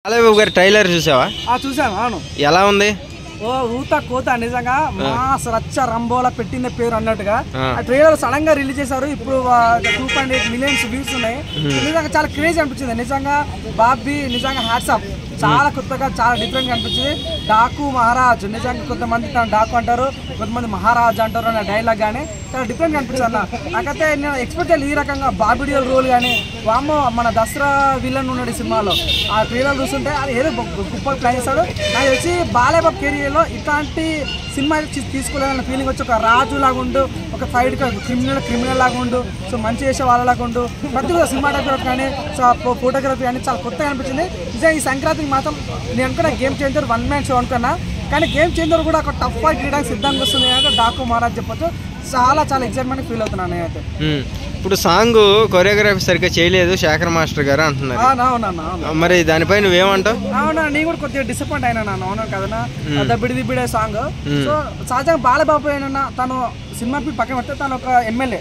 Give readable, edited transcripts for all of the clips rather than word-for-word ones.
బాలయ్య గారి ట్రైలర్ చూసావా? చూసాను. అవును. ఎలా ఉంది? ఓ ఊత కోత నిజంగా మాస్ రచ్చ రంబోలా పెట్టిందే పేరు అన్నట్టుగా ఆ ట్రైలర్ సడన్ గా రిలీజ్ చేశారు. ఇప్పుడు 2.8 మిలియన్స్ వ్యూస్ ఉన్నాయి. నిజంగా చాలా క్రేజ్ అనిపించింది. నిజంగా బాబీ నిజంగా హ్యాట్స్ ఆఫ్. చాలా కొత్తగా చాలా డిఫరెంట్ గా అనిపించింది. డాకు మహారాజ్ నిజంగా కొంతమంది డాకు అంటారు, కొంతమంది మహారాజ్ అంటారు అనే డైలాగ్ కానీ చాలా డిఫరెంట్ గా అనిపించింది అన్న. నాకైతే నేను ఎక్స్పెక్ట్ చేయాలి ఈ రకంగా బాబిడియల్ రోల్ కానీ వామ్మో మన దసరా విలన్ ఉన్నాడు ఈ సినిమాలో. ఆ ట్రైలర్ చూస్తుంటే అది ఏదో గొప్ప ప్లాన్ చేస్తాడు. నాకు తెలిసి బాలయ్య బాబు కెరీర్లో ఇట్లాంటి సినిమా తీసుకోలేదన్న ఫీలింగ్ వచ్చి ఒక రాజు లాగా ఉండు, ఒక ఫైట్ క్రిమినల్ లాగా ఉండు, సో మంచి చేసే వాళ్ళలాగా ఉండు, ప్రతి ఒక్క సినిమాటోగ్రఫీ కానీ ఫోటోగ్రఫీ కానీ చాలా కొత్తగా అనిపించింది. నిజంగా ఈ సంక్రాంతికి మాత్రం నేను అనుకున్న గేమ్ చేంజర్ 1 man షో అనుకున్నా, కానీ గేమ్ చేంజర్ కూడా ఒక టఫ్ ఫైట్ చేయడానికి సిద్ధంగా వస్తుంది అంటే డాకు మహారాజ్ చెప్పొచ్చు. చాలా చాలా ఎక్సైట్మెంట్ ఫీల్ అవుతున్నాను నేనైతే. ఇప్పుడు సాంగ్ కొరియోగ్రఫీ సరిగ్గా చేయలేదు శేఖర్ మాస్టర్ గారు అంటున్నారు. మరి దానిపై నువ్వేమంటావు? అవునా, నేను కూడా కొద్దిగా డిసప్పాయింట్ అయినా. అవునా కదనా, దబ్బిడే సాంగ్. సో సహజంగా బాలబాబు అయినా తను సినిమా పక్కన పెడితే తను ఒక ఎమ్మెల్యే.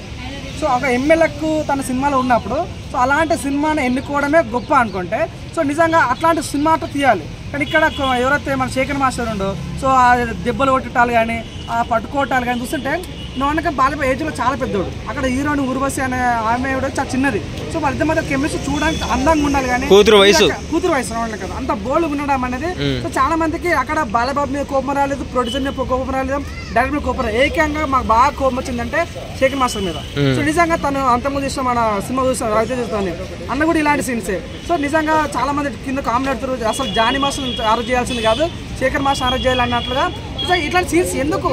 సో ఒక ఎమ్మెల్యేకు తన సినిమాలో ఉన్నప్పుడు సో అలాంటి సినిమాని ఎన్నుకోవడమే గొప్ప అనుకుంటే, సో నిజంగా అట్లాంటి సినిమాతో తీయాలి. కానీ ఇక్కడ ఎవరైతే మన శేఖర్ మాస్టర్ ఉండో సో ఆ దెబ్బలు కొట్టటాలు కానీ ఆ పట్టుకోవటాలు కానీ చూస్తుంటే నోనక బాలయ్య ఏజ్లో చాలా పెద్దోడు, అక్కడ హీరోని ఉర్వశి అనే ఆమె చాలా చిన్నది. సో వాళ్ళిద్దరి మధ్య కెమిస్ట్రీ చూడడానికి అందంగా ఉండాలి, కానీ కూతురు వయసు కదా అంత బోల్డ్ ఉండడం అనేది. సో చాలా మందికి అక్కడ బాలయ్యబాబు మీద కోపం రాలేదు, ప్రొడ్యూసర్ మీద కోపం రాలేదు, డైరెక్టర్ మీద కోపం రాలేదు. ఏకంగా మాకు బాగా కోపం వచ్చిందంటే శేఖర్ మాస్టర్ మీద. సో నిజంగా తను అంతకుముందు ఇష్టం మన సినిమా చూస్తాను రవితేజ చూస్తాను అన్న కూడా ఇలాంటి సీన్సే. సో నిజంగా చాలా మంది కింద కామెంట్ పెడతారు అసలు జానీ మాస్టర్ అరెస్ట్ చేయాల్సింది కాదు, శేఖర్ మాస్టర్ అరెస్ట్ చేయాలన్నట్లుగా. నిజంగా ఇట్లాంటి సీన్స్ ఎందుకు?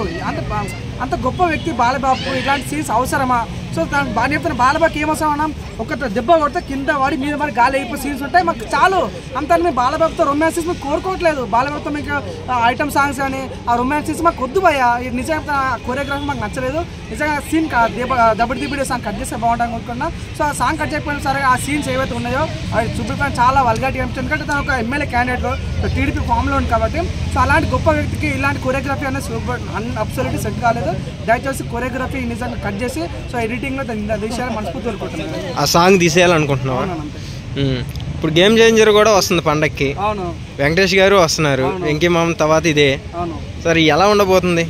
అంత గొప్ప వ్యక్తి బాలబాబు, ఇట్లాంటి సీన్స్ అవసరమా? సో బాగా చెప్తాను, బాలబాబుకి ఏమవసరం అన్నా ఒక దెబ్బ కొడితే కింద వాడి మీద మరి గాలి అయిపోయి సీన్స్ ఉంటాయి మాకు చాలు. అంత మేము బాలబాబుతో రొమాన్సెస్ మేము కోరుకోవట్లేదు, బాలబాబుతో మీకు ఐటమ్ సాంగ్స్ కానీ ఆ రొమాన్సెస్ మాకు వద్దు భయ్యా. నిజంగా కొరియోగ్రఫీ మాకు నచ్చలేదు. నిజంగా సీన్ దబ్బడి సాంగ్ కట్ చేస్తే బాగుంటుంది అనుకున్నా. సో ఆ సాంగ్ కట్ చేయకపోయినా సరే ఆ సీన్స్ ఏవైతే ఉన్నాయో అవి చూపించడానికి చాలా వల్గారిటీ అనిపిస్తుంది. ఎందుకంటే తను ఒక ఎమ్మెల్యే క్యాండిడేట్ టీడీపీ ఫామ్లో ఉంది కాబట్టి. సో అలాంటి గొప్ప వ్యక్తికి ఇలాంటి కొరియోగ్రఫీ అనేది అబ్సల్యూట్లీ సెట్ కాలేదు. దయచేసి కొరియోగ్రఫీ నిజంగా కట్ చేసి సో ఎడిటింగ్లో తీసేయాలని మనస్ఫూర్తి కోరుకుంటున్నాను. ఆ సాంగ్ తీసేయాలనుకుంటున్నావా? ఇప్పుడు గేమ్ చేంజర్ కూడా వస్తుంది పండక్కి. అవును, వెంకటేష్ గారు వస్తున్నారు, వెంకీ మామ తర్వాత ఇదే. అవును, సరే ఎలా ఉండబోతుంది?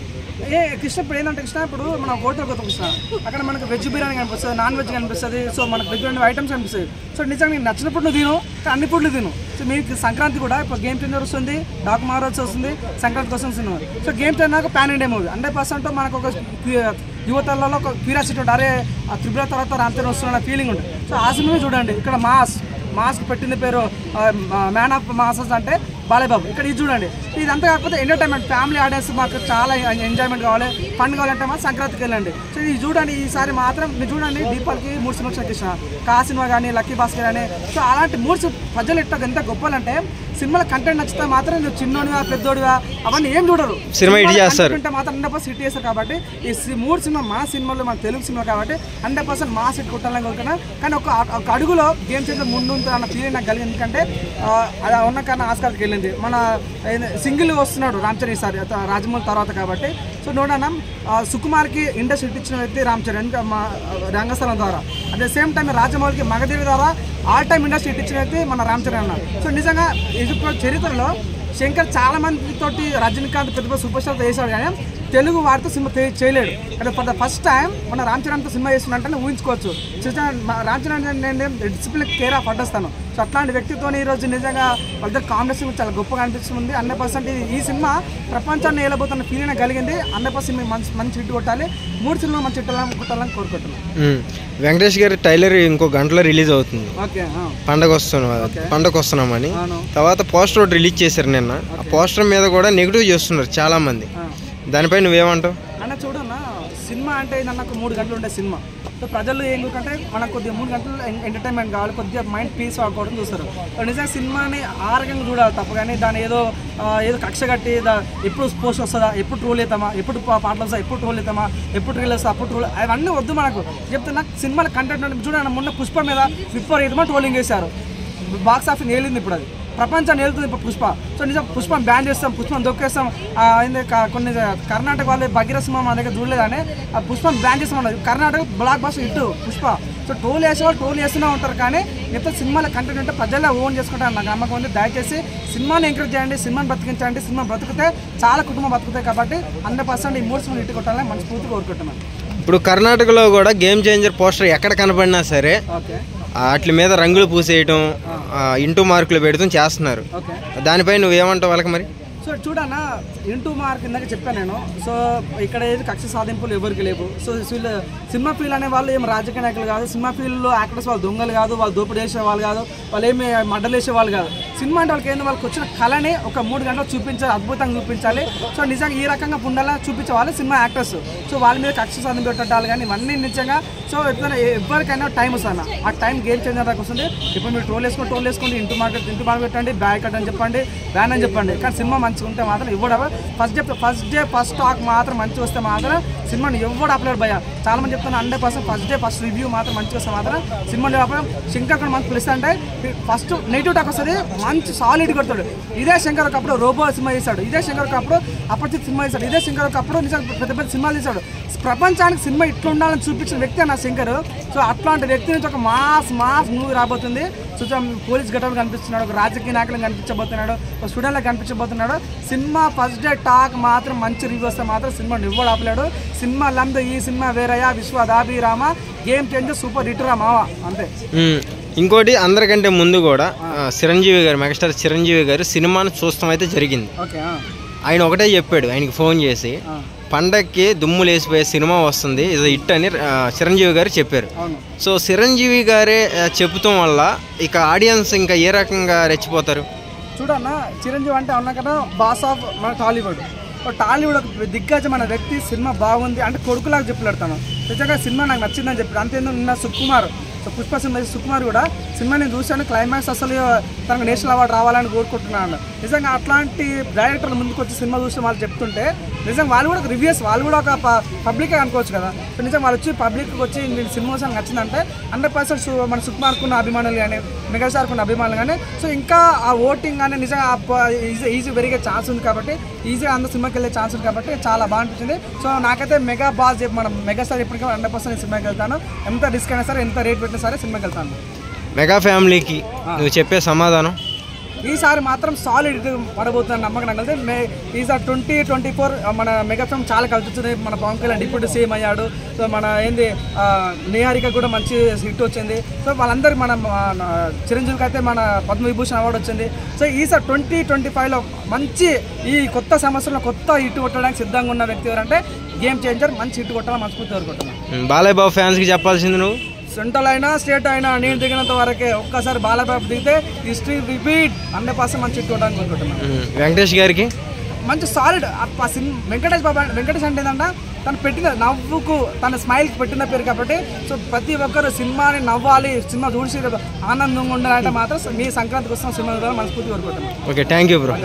కృష్ణ ఇప్పుడు ఏంటంటే కృష్ణ ఇప్పుడు మన హోటల్ కొత్త కృష్ణ అక్కడ మనకు వెజ్ బిర్యానీ కనిపిస్తుంది, నాన్ వెజ్ కనిపిస్తుంది, సో మనకు వెజ్ ఐటమ్స్ కనిపిస్తుంది. సో నిజంగా నీకు నచ్చినప్పుడు నువ్వు తిను, అన్ని ఫుడ్లు తిను. సో మీకు సంక్రాంతి కూడా ఇప్పుడు గేమ్ చేంజర్ వస్తుంది, డాకు మహారాజ్ వస్తుంది, సంక్రాంతి కోసం cinema. So game changer pan India movie 100% మనకు ఒక యువతలలో ఒక క్యూరియాసిటీ ఉంటుంది, అరే ఆ త్రిపుర తర్వాత రామ్చరణ్ వస్తున్న ఫీలింగ్ ఉంటుంది. సో ఆ సినిమా చూడండి, ఇక్కడ మాస్క్ పెట్టింది పేరు మ్యాన్ ఆఫ్ మాసెస్ అంటే బాలయ్యబాబు. ఇక్కడ ఇది చూడండి, ఇదంతా కాకపోతే ఎంటర్టైన్మెంట్ ఫ్యామిలీ ఆడియన్స్ మాకు చాలా ఎంజాయ్మెంట్ కావాలి, ఫన్ కావాలంటే మాత్రం సంక్రాంతికి వెళ్ళండి. సో ఇది చూడండి, ఈసారి మాత్రం మీరు చూడండి దీపాలకి 3 సినిమాలు వచ్చేసిన కా సినిమా కానీ లక్కీ భాస్కర్ కానీ. సో అలాంటి 3 ప్రజలు ఎంత గొప్పలంటే సినిమాల కంటెంట్ నచ్చితే మాత్రం నువ్వు చిన్నోడివా పెద్దోడివా అవన్నీ ఏం చూడరు, సినిమా హిట్ చేస్తారు మాత్రం 100% హిట్ చేస్తారు. కాబట్టి ఈ 3 సినిమా మన సినిమాలు మన తెలుగు సినిమా కాబట్టి 100% మాస్ హిట్ కొట్టాలని కోరుకున్నా. కానీ ఒక అడుగులో గేమ్ చేంజర్ ముందు ఉంటుంది అన్న ఫీలింగ్ నాకు కలిగింది. ఎందుకంటే అది ఉన్న కన్నా ఆస్కార్కి వెళ్ళింది. మన సింగిల్ వస్తున్నాడు రామ్ చరణ్ ఈసారి రాజమౌళి తర్వాత కాబట్టి. సో నోడన్నా సుకుమార్కి ఇండస్ట్రీ హిట్ ఇచ్చిన వ్యక్తి రామ్ చరణ్ మా రంగస్థలం ద్వారా. అట్ ద సేమ్ టైం రాజమౌళికి మగధీర ద్వారా ఆల్ టైమ్ ఇండస్ట్రీ హిట్ ఇచ్చిన వ్యక్తి మన రామ్ చరణ్ అన్న. సో నిజంగా చరిత్రలో శంకర్ చాలా మందితోటి రజనీకాంత్ పెద్ద సూపర్ స్టార్తో వేసాడు, కానీ తెలుగు వారితో సినిమా చేయలేడు. అంటే ఫర్ ద ఫస్ట్ టైం మన రామ్ చరణ్తో సినిమా చేస్తున్నట్టే ఊహించుకోవచ్చు. రామ్ చరణ్ నేను డిసిప్లిన్ కేర్ ఆఫ్ అడ్డొస్తాను. సో అట్లాంటి వ్యక్తితో ఈరోజు నిజంగా వాళ్ళిద్దరు కాంబినేషన్ చాలా గొప్పగా అనిపిస్తుంది. 100% ఈ సినిమా ప్రపంచాన్ని ఏలబోతున్న ఫీలింగ్ కలిగింది. 100% మంచి హిట్ కొట్టాలి, 3 సినిమాలు మంచి హిట్ కొట్టాలని కోరుకుంటున్నాను. వెంకటేష్ గారి ట్రైలర్ ఇంకో గంటలో రిలీజ్ అవుతుంది. ఓకే, పండగ వస్తున్నామని తర్వాత పోస్టర్ రిలీజ్ చేశారు నిన్న. ఆ పోస్టర్ మీద కూడా నెగిటివ్ చేస్తున్నారు చాలా మంది, దానిపై నువ్వేమంటావు? అన్న చూడన్నా, సినిమా అంటే నాకు 3 గంటలు ఉండే సినిమా. సో ప్రజలు ఏంటంటే మనకు కొద్దిగా 3 గంటలు ఎంటర్టైన్మెంట్ కావాలి, కొద్దిగా మైండ్ పీస్ అవ్వకూడదు చూస్తారు. నిజంగా సినిమాని ఆ రకంగా చూడాలి తప్ప, కానీ దాన్ని ఏదో కక్ష కట్టి ఎప్పుడు పోస్ట్ వస్తుందా, ఎప్పుడు ట్రోల్ అవుతామా, ఎప్పుడు పాటలు వస్తా, ఎప్పుడు ట్రోల్ అవుతామా, ఎప్పుడు రీల్ వస్తా, అప్పుడు ట్రోల్, అవన్నీ వద్దు మనకు. చెప్తే నాకు సినిమాల కంటెంట్ చూడండి, మొన్న పుష్ప మీద 58 ట్రోలింగ్ చేశారు, బాక్స్ ఆఫీస్ ఏలింది, ఇప్పుడు అది ప్రపంచాన్ని వెళ్తుంది ఇప్పుడు పుష్ప. సో నిజం పుష్పం బ్యాన్ చేస్తాం, పుష్పం దొక్కేస్తాం. కొన్ని కర్ణాటక వాళ్ళు భగీరథ సినిమా మన దగ్గర చూడలేదని ఆ పుష్పం బ్యాన్ చేస్తామన్నారు. Karnataka block buster hit Pushpa. So troll వేసేవాళ్ళు ట్రోల్ చేస్తూనే ఉంటారు, కానీ మిగతా సినిమాల కంటెంట్ అంటే ప్రజల్లో ఓన్ చేసుకుంటారు నాకు నమ్మకం ఉంది. దయచేసి సినిమాని ఎంకరేజ్ చేయండి, సినిమాని బ్రతికించండి. సినిమా బ్రతికితే చాలా కుటుంబం బతుకుతాయి కాబట్టి 100% ఈ 3 సినిమాలు ఇటు కొట్టాలని మనస్ఫూర్తిగా కోరుకుంటున్నాను. ఇప్పుడు కర్ణాటకలో కూడా గేమ్ చేంజర్ పోస్టర్ ఎక్కడ కనపడినా సరే వాటి మీద రంగులు పూసేయటం, ఇంటూ మార్కులు పెడతాం చేస్తున్నారు. దానిపై నువ్వేమంటావు వాళ్ళకి మరి? సో చూడన్నా, ఇంటూ మార్క్ ఇందాక చెప్పాను నేను. సో ఇక్కడ ఏది కక్ష సాధింపులు ఎవరికి లేవు. సో వీళ్ళు సినిమా ఫీల్డ్ అనే వాళ్ళు ఏం రాజకీయ నాయకులు కాదు, సినిమా ఫీల్డ్లో యాక్టర్స్ వాళ్ళు దొంగలు కాదు, వాళ్ళు దోపిడీ చేసే వాళ్ళు కాదు, వాళ్ళు ఏమి మడ్డలు వేసే వాళ్ళు కాదు. సినిమా అంటే వాళ్ళకి ఏంది, వాళ్ళకి వచ్చిన కళని ఒక 3 గంటలు చూపించాలి, అద్భుతంగా చూపించాలి. సో నిజంగా ఈ రకంగా ఉండాలా చూపించే వాళ్ళు సినిమా యాక్టర్స్. సో వాళ్ళ మీద కక్ష సాధింపు పెట్టాలి, కానీ ఇవన్నీ నిజంగా సో ఎవరికైనా టైం వస్తుంది, ఆ టైం గేమ్ చేంజర్ దాకా వస్తుంది. ఇప్పుడు మీరు ట్రోల్ వేసుకోండి, ఇంటూ మార్కెట్ పెట్టండి, బ్యాక్ కట్ అని చెప్పండి, బ్యాన్ అని చెప్పండి, కానీ సినిమా మంచిగా ఉంటే మాత్రం ఇవ్వడం ఫస్ట్ టాక్ మాత్రం మంచిగా వస్తే మాత్రం సినిమాని ఎవడు అప్లోడ్ భయ. చాలా మంది చెప్తాను 100% ఫస్ట్ రివ్యూ మాత్రం మంచిగా వస్తే మాత్రం సినిమాని శంకర్ కూడా మంచి ప్లస్ అంటే ఫస్ట్ నెగిటివ్ టాక్ వస్తుంది, మంచి సాలిడ్ కొడతాడు. ఇదే శంకర్ ఒకప్పుడు రోబో సినిమా తీశాడు, ఇదే శంకర్ ఒకప్పుడు అపరిచిత్ సినిమా తీశాడు, ఇదే శంకర్ ఒకప్పుడు నిజంగా పెద్ద పెద్ద సినిమాలు తీశాడు. ప్రపంచానికి సినిమా ఇట్లా ఉండాలని చూపించిన వ్యక్తి నా శంకర్. సో అట్లాంటి వ్యక్తి నుంచి ఒక మాస్ మూవీ రాబోతుంది. సో పోలీస్ ఘటనలు కనిపిస్తున్నాడు, ఒక రాజకీయ నాయకులు కనిపించబోతున్నాడు, ఒక స్టూడెంట్లో కనిపించబోతున్నాడు. సినిమా ఫస్ట్ డే టాక్ మాత్రం మంచి రివ్యూ వస్తే మాత్రం సినిమాని ఇవ్వడు ఆపలేడు. సినిమా లంద ఈ సినిమా వేరయ్యా విశ్వదాభిరామ గేమ్ చేంజర్ సూపర్ హిట్ రా మావా అంతే. ఇంకోటి అందరికంటే ముందు కూడా చిరంజీవి గారు, మెగాస్టార్ చిరంజీవి గారు సినిమాను చూస్తాం అయితే జరిగింది. ఆయన ఒకటే చెప్పాడు, ఆయనకి ఫోన్ చేసి పండక్కి దుమ్ము లేసిపోయే సినిమా వస్తుంది, ఇది హిట్ అని చిరంజీవి గారు చెప్పారు. సో చిరంజీవి గారే చెబుతాం వల్ల ఇక ఆడియన్స్ ఇంకా ఏ రకంగా రెచ్చిపోతారు? చూడన్న, చిరంజీవి అంటే అన్నా కదా బాస్ ఆఫ్ మన టాలీవుడ్. టాలీవుడ్ ఒక దిగ్గజమైన వ్యక్తి. సినిమా బాగుంది అంటే కొడుకులాగా చెప్పలేడతాను. నిజంగా సినిమా నాకు నచ్చిందని చెప్పాడు. అంతేందుకు నిన్న సుకుమార్, సో పుష్ప సినిమా సుకుమార్ కూడా సినిమా నేను చూశాను, క్లైమాక్స్ అసలు తనకు నేషనల్ అవార్డు రావాలని కోరుకుంటున్నాను. నిజంగా అట్లాంటి డైరెక్టర్లు ముందుకు వచ్చి సినిమా చూసిన వాళ్ళు చెప్తుంటే నిజంగా వాళ్ళు కూడా రివ్యూస్, వాళ్ళు కూడా ఒక పబ్లికే అనుకోవచ్చు కదా. సో నిజంగా వాళ్ళు వచ్చి పబ్లిక్కి వచ్చి నేను సినిమా చూసాను నచ్చిందంటే 100% మన సుకుమార్కున్న అభిమానులు కానీ మెగాస్టార్కున్న అభిమానులు కానీ సో ఇంకా ఆ ఓటింగ్ కానీ నిజంగా ఈజీ పెరిగే ఛాన్స్ ఉంది కాబట్టి, ఈజీగా అందరూ సినిమాకి వెళ్ళే ఛాన్స్ ఉంది కాబట్టి చాలా బాగా అనిపించింది. సో నాకైతే మెగా బాస్ చెప్పి మనం మెగాస్టార్ ఎప్పటికీ 100% సినిమాకి వెళ్తాను. ఎంత రిస్క్ అయినా సరే, ఎంత రేట్ పెట్టినా సరే సినిమాకి వెళ్తాను. మెగా ఫ్యామిలీకి నువ్వు చెప్పే సమాధానం? ఈసారి మాత్రం సాలిడ్ పడబోతున్న నమ్మకం నాకు కలిసి. ఈసారి 2024 మన మెగా ఫిల్మ్ చాలా కలుగుతుంది. మన పవన్ కళ్యాణ్ డిప్యూటీ సీఎం అయ్యాడు. సో మన ఏంది నిహారిక కూడా మంచి హిట్ వచ్చింది. సో వాళ్ళందరికీ మన చిరంజీవికి అయితే మన పద్మవిభూషణ్ అవార్డు వచ్చింది. సో ఈసారి 2025లో మంచి ఈ కొత్త సంవత్సరంలో కొత్త హిట్ కొట్టడానికి సిద్ధంగా ఉన్న వ్యక్తి ఎవరంటే గేమ్ చేంజర్, మంచి హిట్ కొట్టాలని మనస్ఫూర్తి కోరుకుంటున్నాను. బాలయ్య బాబు ఫ్యాన్స్కి చెప్పాల్సింది నువ్వు? సెంట్రల్ అయినా స్టేట్ అయినా నేను దిగినంత వరకే ఒక్కసారి బాలబాబు దిగితే హిస్టరీ రిపీట్ 100% మంచి హిట్ అనుకుంటున్నాను. వెంకటేష్ గారికి మంచి సాలిడ్ వెంకటేష్ అంటే ఏంటంటే తను పెట్టిన నవ్వుకు, తన స్మైల్కి పెట్టిన పేరు కాబట్టి సో ప్రతి ఒక్కరు సినిమాని నవ్వాలి, సినిమా చూసి ఆనందంగా ఉండాలంటే మాత్రం మీ సంక్రాంతికి వస్తున్న సినిమా మనస్ఫూర్తి కోరుకుంటున్నాను. Okay, thank you bro.